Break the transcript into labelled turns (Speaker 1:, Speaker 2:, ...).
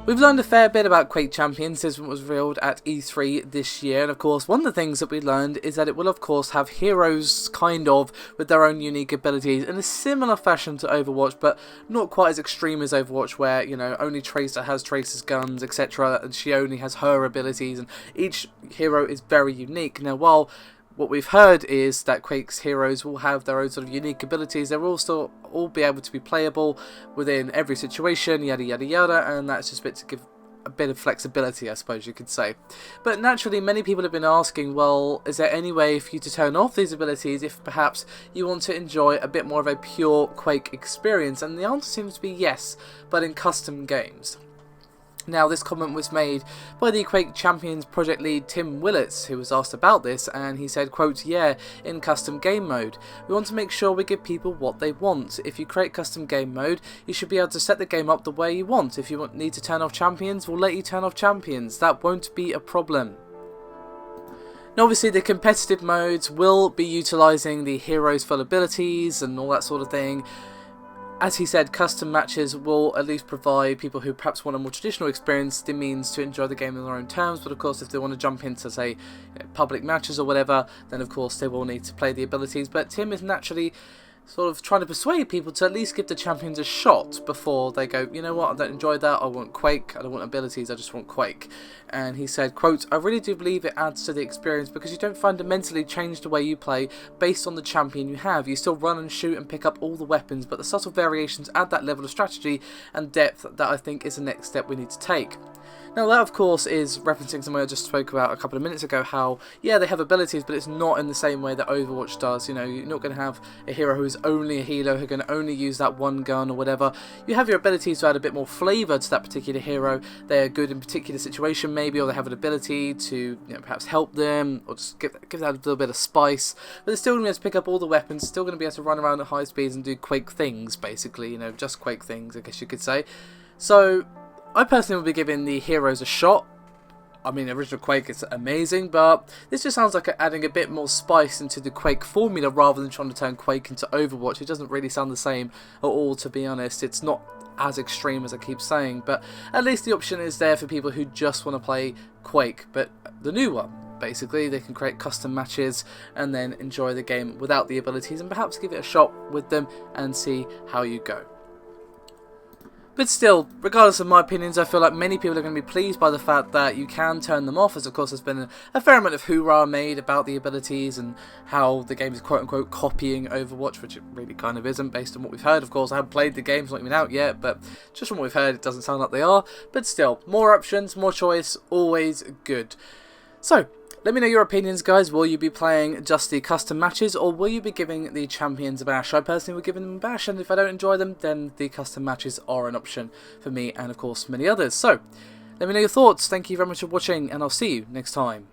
Speaker 1: We've learned a fair bit about Quake Champions since it was revealed at E3 this year, and of course one of the things that we learned is that it will of course have heroes kind of with their own unique abilities in a similar fashion to Overwatch, but not quite as extreme as Overwatch where, you know, only Tracer has Tracer's guns, etc, and she only has her abilities, and each hero is very unique. Now while what we've heard is that Quake's heroes will have their own sort of unique abilities. They will also all be able to be playable within every situation, yada yada yada, and that's just a bit to give a bit of flexibility, I suppose you could say. But naturally, many people have been asking, well, is there any way for you to turn off these abilities if perhaps you want to enjoy a bit more of a pure Quake experience? And the answer seems to be yes, but in custom games. Now, this comment was made by the Quake Champions project lead Tim Willits, who was asked about this, and he said, quote, "Yeah, in custom game mode. We want to make sure we give people what they want. If you create custom game mode, you should be able to set the game up the way you want. If you need to turn off champions, we'll let you turn off champions. That won't be a problem." Now obviously the competitive modes will be utilising the heroes' full abilities and all that sort of thing. As he said, custom matches will at least provide people who perhaps want a more traditional experience the means to enjoy the game on their own terms, but of course if they want to jump into, say, you know, public matches or whatever, then of course they will need to play the abilities. But Tim is naturally sort of trying to persuade people to at least give the champions a shot before they go, you know what, I don't enjoy that, I want Quake, I don't want abilities, I just want Quake. And he said, quote, "I really do believe it adds to the experience because you don't fundamentally change the way you play based on the champion you have. You still run and shoot and pick up all the weapons, but the subtle variations add that level of strategy and depth that I think is the next step we need to take." Now that of course is referencing something I just spoke about a couple of minutes ago, how yeah they have abilities but it's not in the same way that Overwatch does. You know, you're not going to have a hero who's only a healer who can only use that one gun or whatever. You have your abilities to add a bit more flavour to that particular hero. They're good in a particular situation maybe, or they have an ability to, you know, perhaps help them or just give that a little bit of spice. But they're still going to be able to pick up all the weapons, still going to be able to run around at high speeds and do Quake things basically, you know, just Quake things I guess you could say. So I personally would be giving the heroes a shot. I mean, original Quake is amazing, but this just sounds like adding a bit more spice into the Quake formula rather than trying to turn Quake into Overwatch. It doesn't really sound the same at all, to be honest. It's not as extreme as I keep saying, but at least the option is there for people who just want to play Quake, but the new one. Basically, they can create custom matches and then enjoy the game without the abilities and perhaps give it a shot with them and see how you go. But still, regardless of my opinions, I feel like many people are going to be pleased by the fact that you can turn them off, as of course there's been a fair amount of hoorah made about the abilities and how the game is quote-unquote copying Overwatch, which it really kind of isn't based on what we've heard. Of course, I haven't played the game, it's not even out yet, but just from what we've heard, it doesn't sound like they are. But still, more options, more choice, always good. So, let me know your opinions, guys. Will you be playing just the custom matches, or will you be giving the champions a bash? I personally would give them a bash, and if I don't enjoy them, then the custom matches are an option for me and, of course, many others. So, let me know your thoughts. Thank you very much for watching, and I'll see you next time.